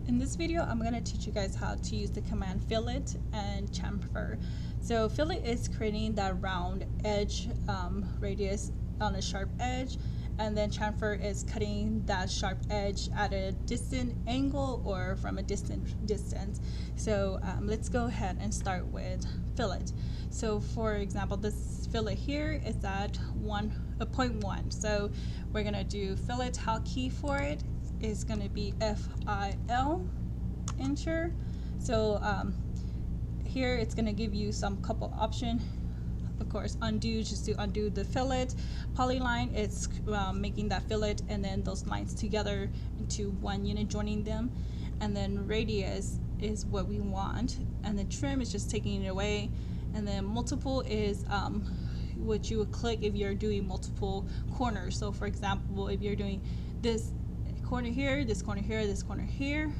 In this video, I'm going to teach you guys how to use the command fillet and chamfer. So fillet is creating that round edge radius on a sharp edge, and then chamfer is cutting that sharp edge at a distant angle or from a distant distance. So let's go ahead and start with fillet. So for example, this fillet here is at 0.1. So we're going to do fillet. Hotkey for it is going to be FIL, enter. So here it's going to give you some couple option. Of course, undo, just to undo the fillet. Polyline, it's making that fillet and then those lines together into one unit, joining them. And then radius is what we want, and the trim is just taking it away. And then multiple is what you would click if you're doing multiple corners. So for example, if you're doing this corner here, this corner here, this corner here,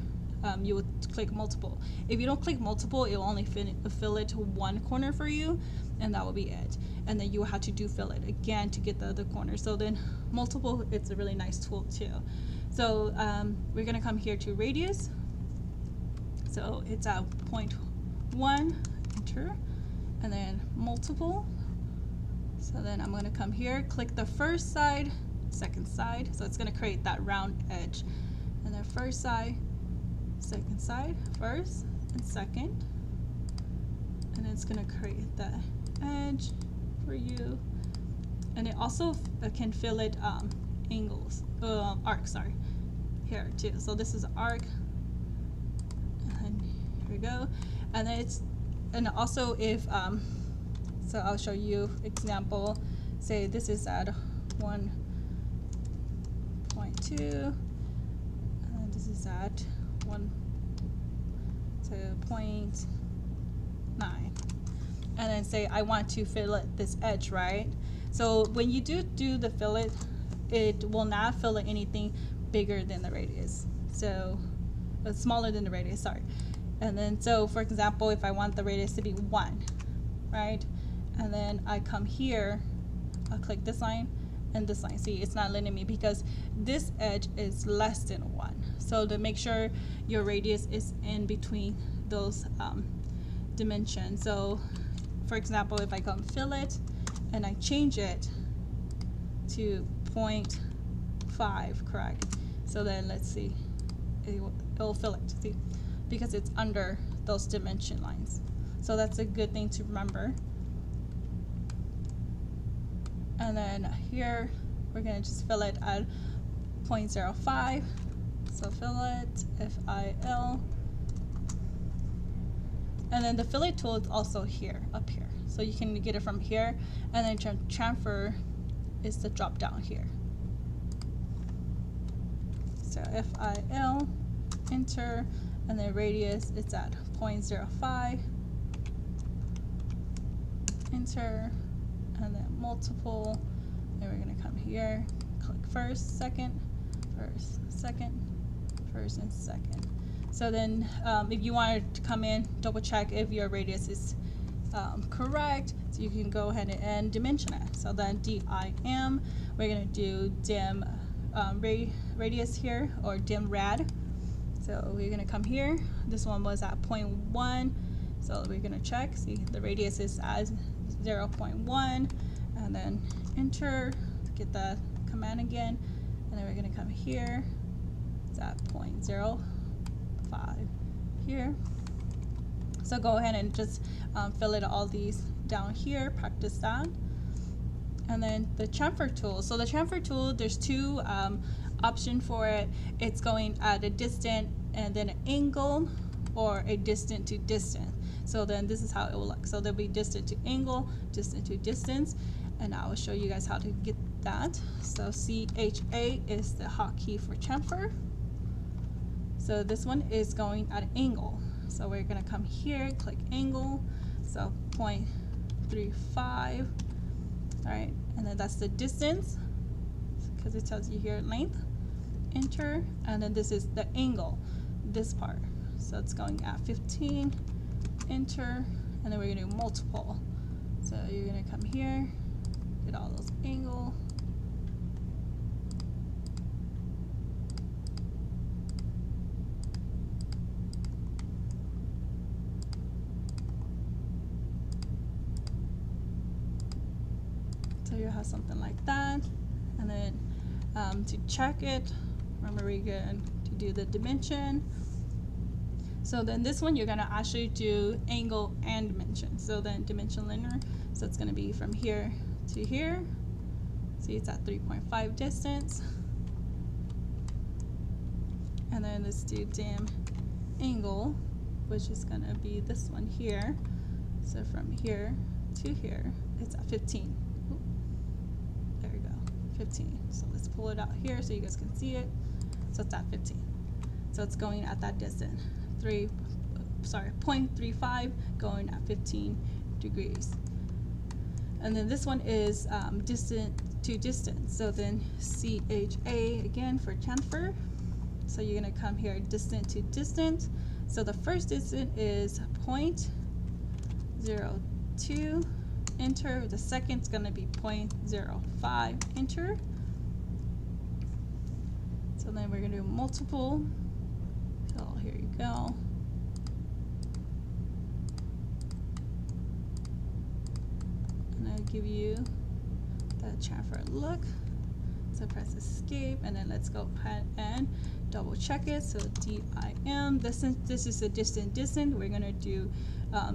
you would click multiple. If you don't click multiple, it will only fillet one corner for you, and that will be it. And then you will have to do fillet again to get the other corner. So then multiple, it's a really nice tool too. So we're gonna come here to radius. So it's at 0.1, enter, and then multiple. So then I'm gonna come here, click the first side, second side. So it's gonna create that round edge. And then first side, second side, first and second. And it's gonna create that edge for you. And it also can fillet angles, arc, sorry, here too. So this is an arc, and here we go. And then it's, and also if, so I'll show you example. Say this is at 1.2, and this is at 1.9. And then say I want to fillet this edge, right? So when you do the fillet, it will not fillet anything bigger than the radius. So smaller than the radius, sorry. And then so for example, if I want the radius to be 1, right? And then I come here, I'll click this line and this line. See, it's not letting me because this edge is less than 1. So to make sure your radius is in between those dimensions. So for example, if I come fillet and I change it to 0.5, correct? So then let's see, it'll fillet, see, because it's under those dimension lines. So that's a good thing to remember. And then here, we're gonna just fillet at 0.05. So fillet, FIL. And then the fillet tool is also here, up here. So you can get it from here. And then chamfer is the drop down here. So FIL, enter, and then radius is at 0.05. Enter, and then multiple. And we're gonna come here, click first, second, first and second. So then if you wanted to come in, double check if your radius is correct, so you can go ahead and dimension it. So then DIM, we're gonna do dim radius here, or dim rad. So we're gonna come here, this one was at 0.1, so we're gonna check, see the radius is at 0.1, and then enter, get the command again, and then we're gonna come here, it's at 0.05 here. So go ahead and just fillet all these down here, practice that. And then the chamfer tool. So the chamfer tool, there's two options for it. It's going at a distant and then an angle, or a distant to distant. So then this is how it will look. So there'll be distant to angle, distant to distance, and I will show you guys how to get that. So CHA is the hotkey for chamfer. So this one is going at an angle. So we're gonna come here, click angle, so 0.35, all right, and then that's the distance, because it tells you here length, enter, and then this is the angle, this part. So it's going at 15, enter, and then we're gonna do multiple. So you're gonna come here, get all those angle, you have something like that. And then to check it, remember we're going to do the dimension. So then this one you're going to actually do angle and dimension. So then dimension linear, so it's going to be from here to here. See, it's at 3.5 distance. And then let's do dim angle, which is going to be this one here. So from here to here, it's at 15. Ooh, there we go, 15. So let's pull it out here so you guys can see it. So it's at 15. So it's going at that distance. 0.35 going at 15 degrees. And then this one is distant to distance. So then CHA again for chamfer. So you're gonna come here distant to distant. So the first distance is 0.02, enter. The second's gonna be 0.05, enter. So then we're gonna do multiple. So here you go. And I'll give you the chamfer look. So press escape, and then let's go ahead and double check it. So DIM, this is a distant. We're gonna do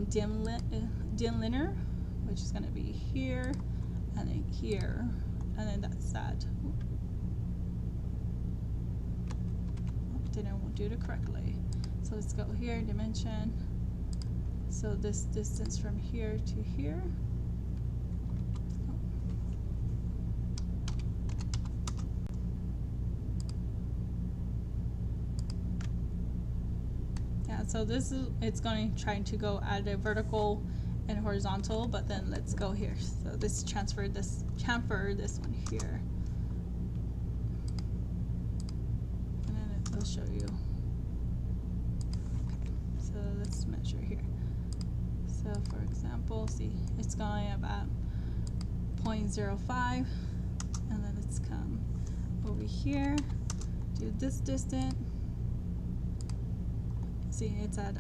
dim linear, which is gonna be here, and then here, and then that's that. Didn't do it correctly. So let's go here, dimension. So this distance from here to here. So this is, it's going to try to go at a vertical and horizontal, but then let's go here. So this chamfer this one here. And then it'll show you. Okay, so let's measure here. So for example, see, it's going about 0.05, and then let's come over here, do this distance. See, it's at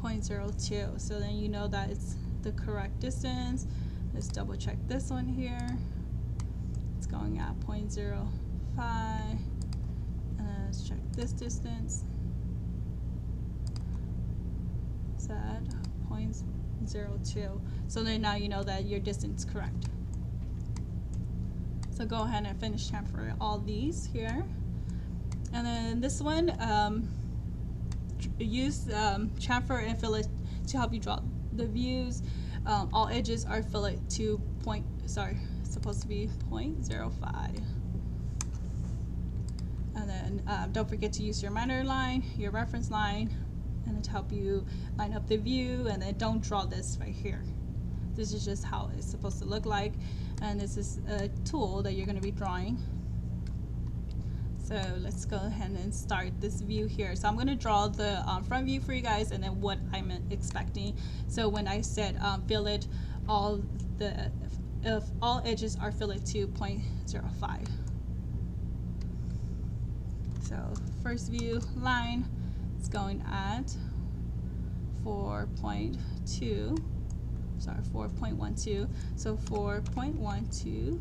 0.02, so then you know that it's the correct distance. Let's double check this one here. It's going at 0.05, and then let's check this distance. It's at 0.02, so then now you know that your distance is correct. So go ahead and finish chamfer all these here. And then this one, use chamfer and fillet to help you draw the views. All edges are fillet to it's supposed to be 0.05. And then don't forget to use your minor line, your reference line, and then to help you line up the view. And then don't draw this right here. This is just how it's supposed to look like, and this is a tool that you're going to be drawing. So let's go ahead and start this view here. So I'm going to draw the front view for you guys, and then what I'm expecting. So when I said fillet, if all edges are fillet to 0.05. So first view line is going at 4.2. Sorry, 4.12. So 4.12,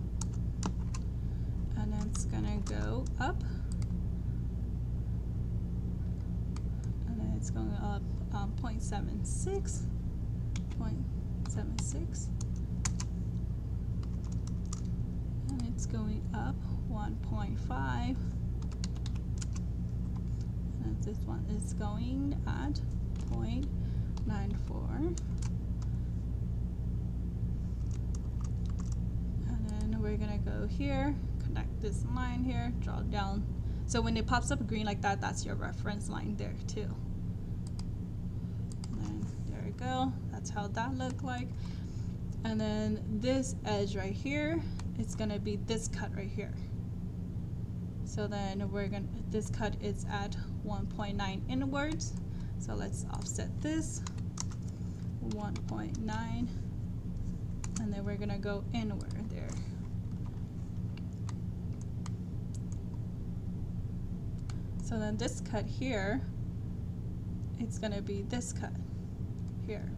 and then it's gonna go up. It's going up 0.76, and it's going up 1.5, and this one is going at 0.94, and then we're gonna go here, connect this line here, draw down. So when it pops up green like that, that's your reference line there too. Go. That's how that looked like. And then this edge right here, it's gonna be this cut right here. So then this cut is at 1.9 inwards. So let's offset this 1.9, and then we're gonna go inward there. So then this cut here, it's gonna be this cut here.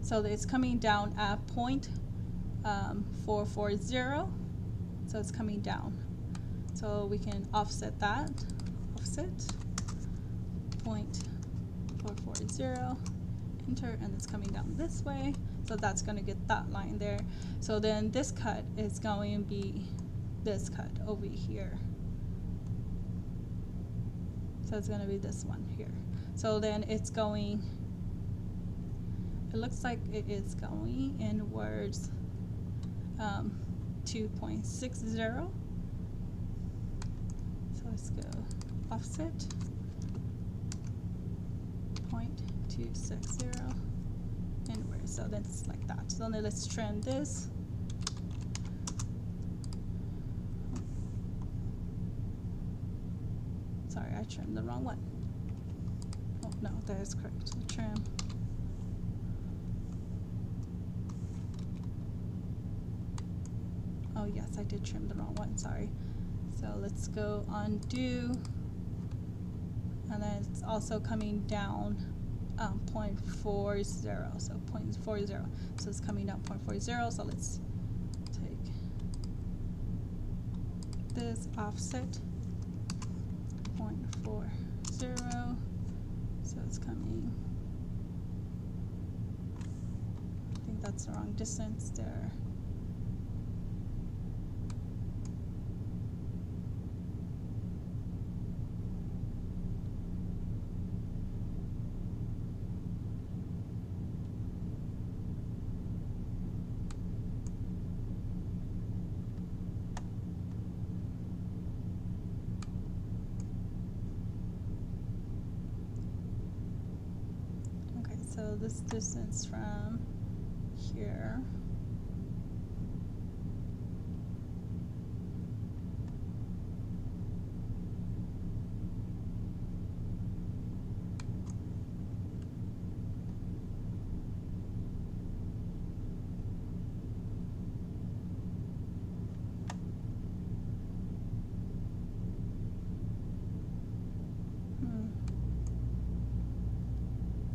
So it's coming down at 440, so it's coming down. So we can offset that, offset 0.440, enter, and it's coming down this way. So that's going to get that line there. So then this cut is going to be this cut over here. So it's going to be this one here. So then it's going, it looks like it is going inwards 2.60. So let's go offset 0.260 inward. So that's like that. So then let's trim this. Sorry, I trimmed the wrong one. Oh no, that is correct. So trim. Oh yes, I did trim the wrong one, sorry. So let's go undo, and then it's also coming down 0.40, so 0.40. So it's coming down 0.40, so let's take this offset 0.40, so it's coming, I think that's the wrong distance there. So this distance from here,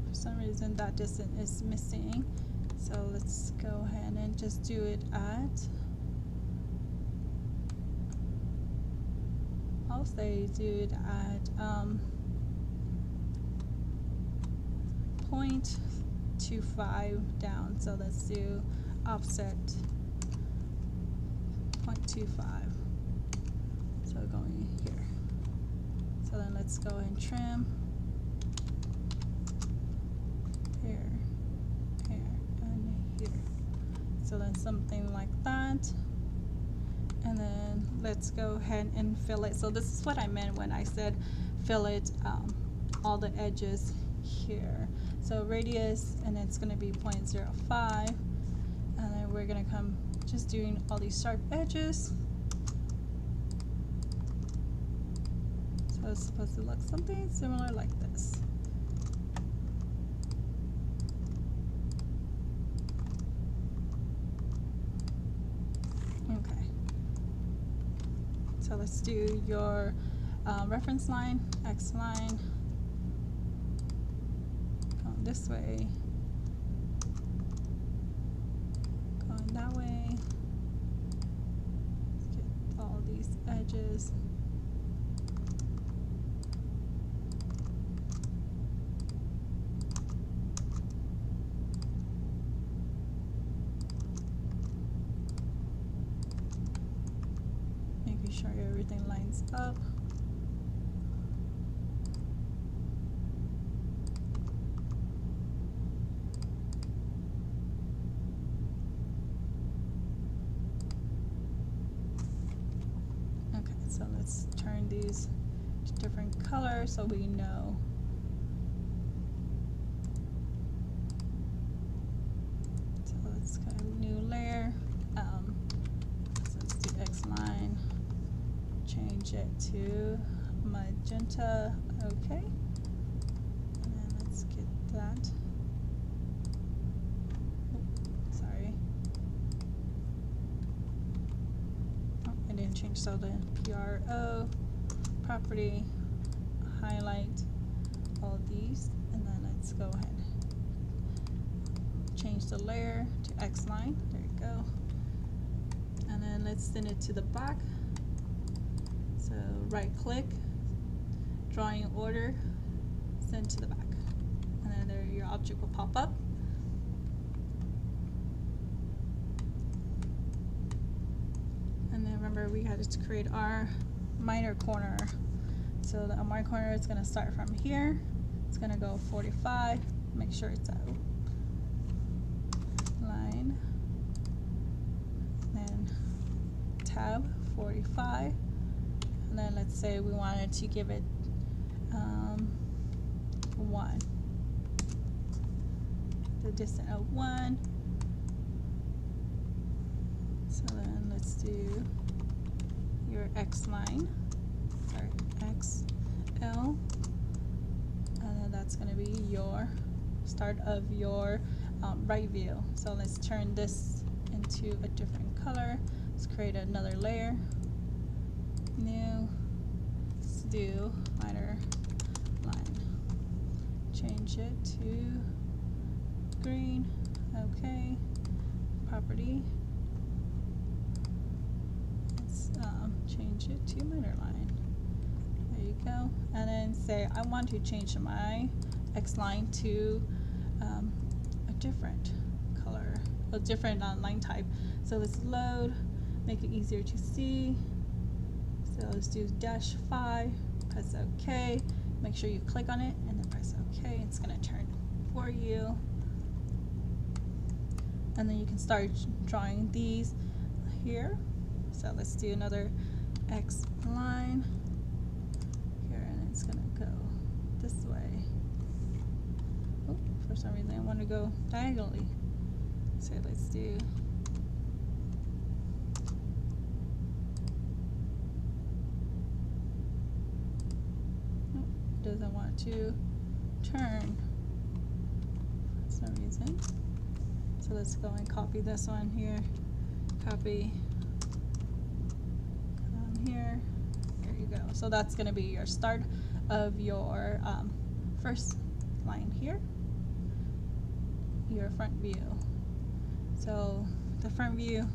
for some reason that distance is missing. So let's go ahead and just do it at, I'll say do it at 0.25 down. So let's do offset 0.25. So going here. So then let's go and trim here, here, and here. So then something like that. And then let's go ahead and fillet. So this is what I meant when I said fillet all the edges here. So radius, and it's going to be 0.05. And then we're going to come just doing all these sharp edges. So it's supposed to look something similar like this. Okay. So let's do your reference line, X line, going this way, going that way. Let's get all these edges. Making sure everything lines up. Okay, so let's turn these to different colors so we know. So let's go new layer. So let's do X line. Change it to magenta, okay. And then let's get that. Oh, sorry. Oh, I didn't change, so the PRO, property, highlight all these, and then let's go ahead. Change the layer to X line, there you go. And then let's send it to the back. So right click, drawing order, send to the back. And then there your object will pop up. And then remember we had to create our minor corner. So the minor corner is going to start from here. It's going to go 45. Make sure it's out. Line. Then tab 45. And then let's say we wanted to give it 1. The distance of 1. So then let's do your X line. Sorry, XL. And then that's going to be your start of your right view. So let's turn this into a different color. Let's create another layer. New. Let's do minor line. Change it to green. Okay. Property. Let's change it to minor line. There you go. And then say I want to change my X line to a different color, a different line type. So let's load, make it easier to see. So let's do -5, press OK. Make sure you click on it and then press OK. It's going to turn for you. And then you can start drawing these here. So let's do another X line here, and it's going to go this way. Oh, for some reason I want to go diagonally. So let's do doesn't want to turn for some reason. So let's go and copy this one here. Copy. Come on here. There you go. So that's going to be your start of your first line here. Your front view. So the front view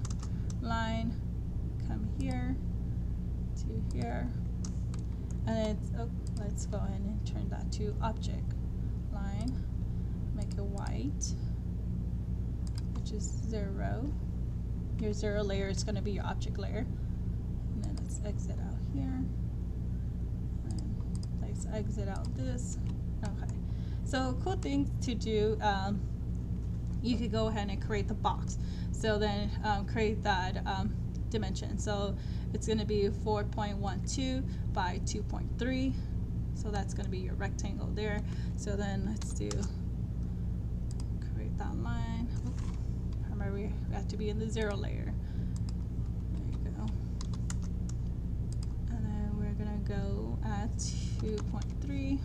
line, come here to here. And it's, oh, let's go ahead and turn that to object line. Make it white, which is 0. Your 0 layer is going to be your object layer. And then let's exit out here. And let's exit out this. Okay. So cool thing to do, you could go ahead and create the box. So then create that dimension. So it's going to be 4.12 by 2.3. So that's going to be your rectangle there. So then let's do create that line. Oops. Remember we have to be in the 0 layer. There you go. And then we're going to go at 2.3.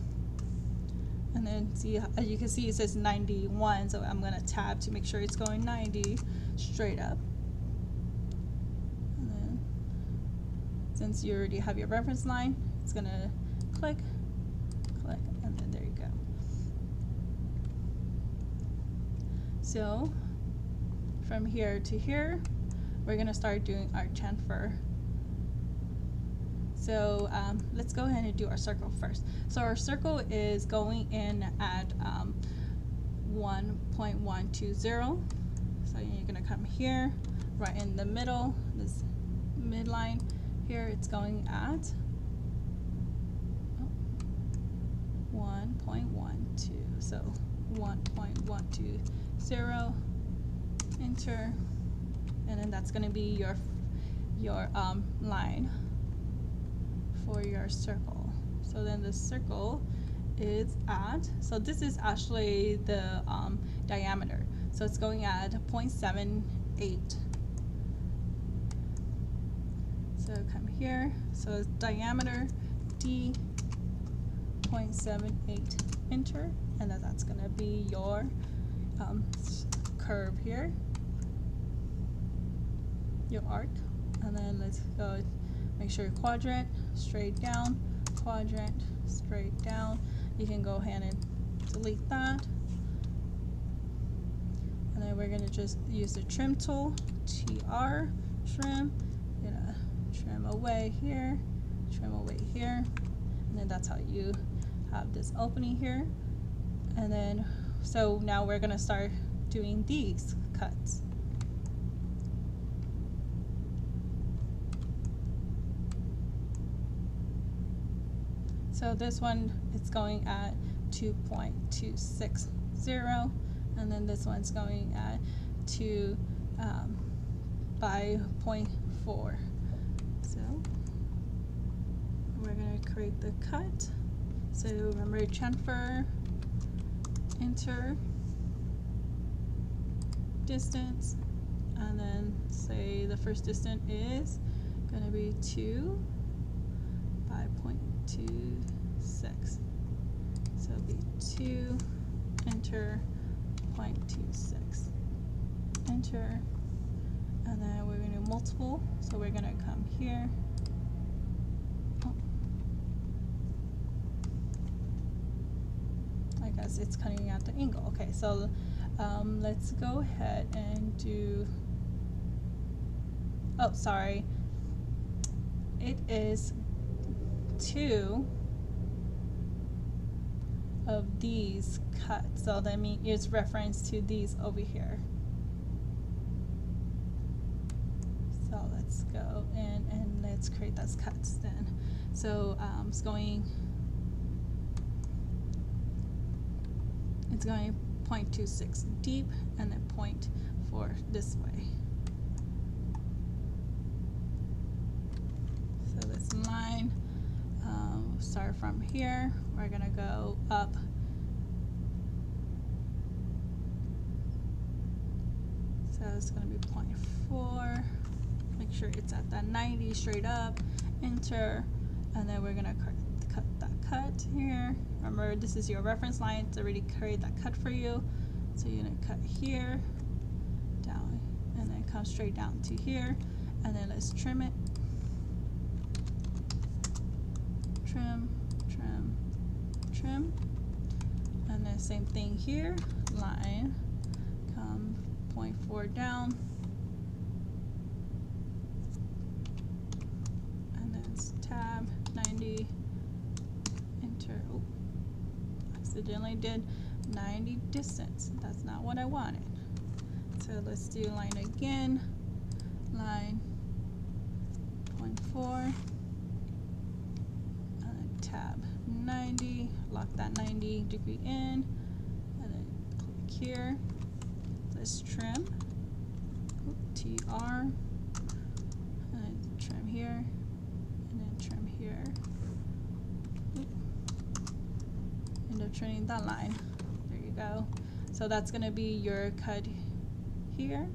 And then see, as you can see, it says 91. So I'm going to tab to make sure it's going 90 straight up. Since you already have your reference line, it's going to click, and then there you go. So from here to here, we're going to start doing our chamfer. So let's go ahead and do our circle first. So our circle is going in at 1.120. So you're going to come here, right in the middle, this midline. Here it's going at 1.12. So 1.120, enter, and then that's going to be your line for your circle. So then the circle is at, so this is actually the diameter. So it's going at 0.78. So come here, so it's diameter D 0.78, enter, and then that's going to be your curve here, your arc. And then let's go make sure your quadrant, straight down, quadrant, straight down. You can go ahead and delete that. And then we're going to just use the trim tool, TR, trim, you're gonna trim away here, trim away here, and then that's how you have this opening here. And then, so now we're gonna start doing these cuts. So this one, it's going at 2.260, and then this one's going at 2 by 0.4. So we're gonna create the cut. So remember, chamfer, enter, distance, and then say the first distance is gonna be 2 by 0.26. So it'll be 2, enter, 0.26, enter, and then we're going to do multiple. So we're going to come here. Oh. I guess it's cutting out the angle. Okay, so let's go ahead and do, oh, sorry. It is 2 of these cuts, so that means it's reference to these over here. So let's go in and let's create those cuts then. So it's going 0.26 deep and then 0.4 this way. So this line, start from here, we're gonna go up so it's gonna be 0.4, make sure it's at that 90 straight up, enter, and then we're gonna cut that cut here. Remember, this is your reference line, it's already created that cut for you, so you're gonna cut here, down, and then come straight down to here, and then let's trim it. Trim, trim, trim, and then same thing here, line, come 0.4 down, and then tab, 90, enter, oh, accidentally did 90 distance, that's not what I wanted. So let's do line again, line 0.4, tab 90, lock that 90-degree in, and then click here. Let's trim, TR, and then trim here, and then trim here. End up trimming that line. There you go. So that's going to be your cut here.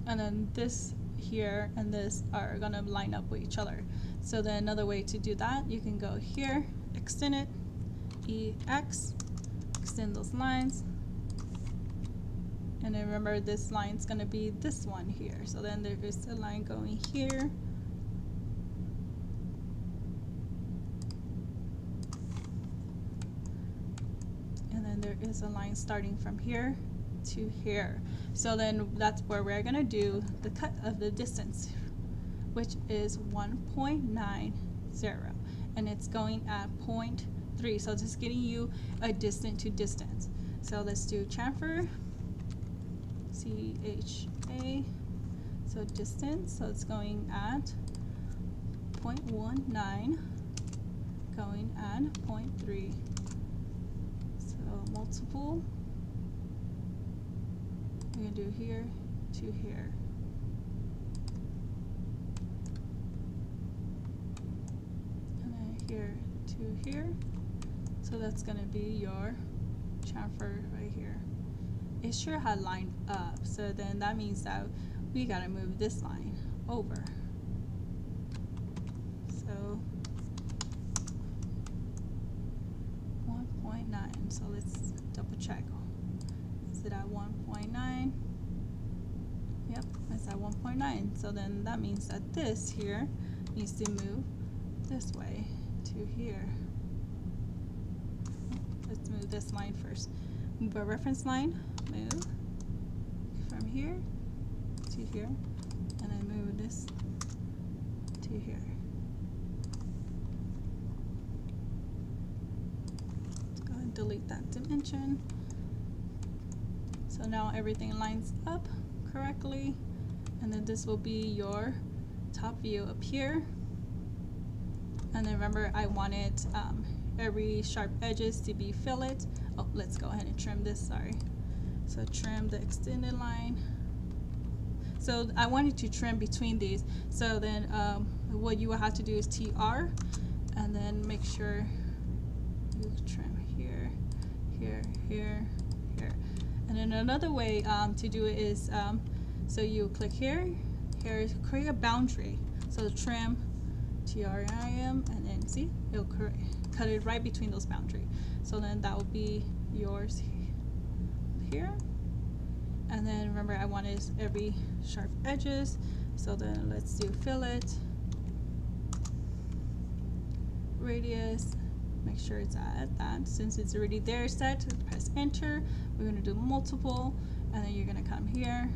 And then this here and this are gonna line up with each other. So then another way to do that, you can go here, extend it, EX, extend those lines. And then remember, this line's gonna be this one here. So then there is a line going here. And then there is a line starting from here to here. So then that's where we're gonna do the cut of the distance, which is 1.90, and it's going at 0.3. So just getting you a distance to distance. So let's do chamfer, CHA, so distance, so it's going at 0.19, going at 0.3. So multiple. We're going to do here to here. And then here to here. So that's going to be your chamfer right here. It sure had lined up, so then that means that we got to move this line over. So 1.9. So let's double check. Is it at 1.9? Yep, it's at 1.9. So then that means that this here needs to move this way to here. let's move this line first. Move our reference line, move from here to here, and then move this to here. Let's go ahead and delete that dimension. So now everything lines up correctly, and then this will be your top view up here. And then remember, I wanted every sharp edges to be fillet. Oh, let's go ahead and trim this, sorry. So trim the extended line. So I wanted to trim between these. So then what you will have to do is TR, and then make sure you trim here, here, here, here. And then another way to do it is, so you click here, create a boundary. So trim, TRIM, and then see, it'll cut it right between those boundaries. So then that will be yours here. And then remember, I wanted every sharp edges. So then let's do fillet, radius, make sure it's at that. Since it's already there set, press enter. We're gonna do multiple, and then you're gonna come here,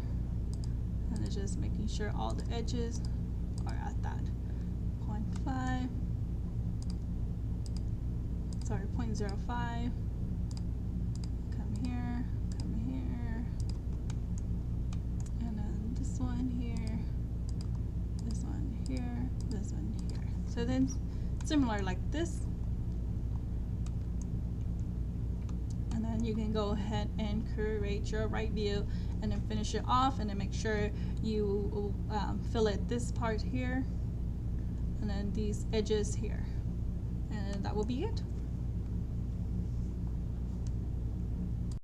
and it's just making sure all the edges are at that. 0.5, sorry, 0.05, come here, and then this one here, this one here, this one here. So then similar like this, and then you can go ahead and create your right view and then finish it off, and then make sure you fillet this part here and then these edges here, and that will be it.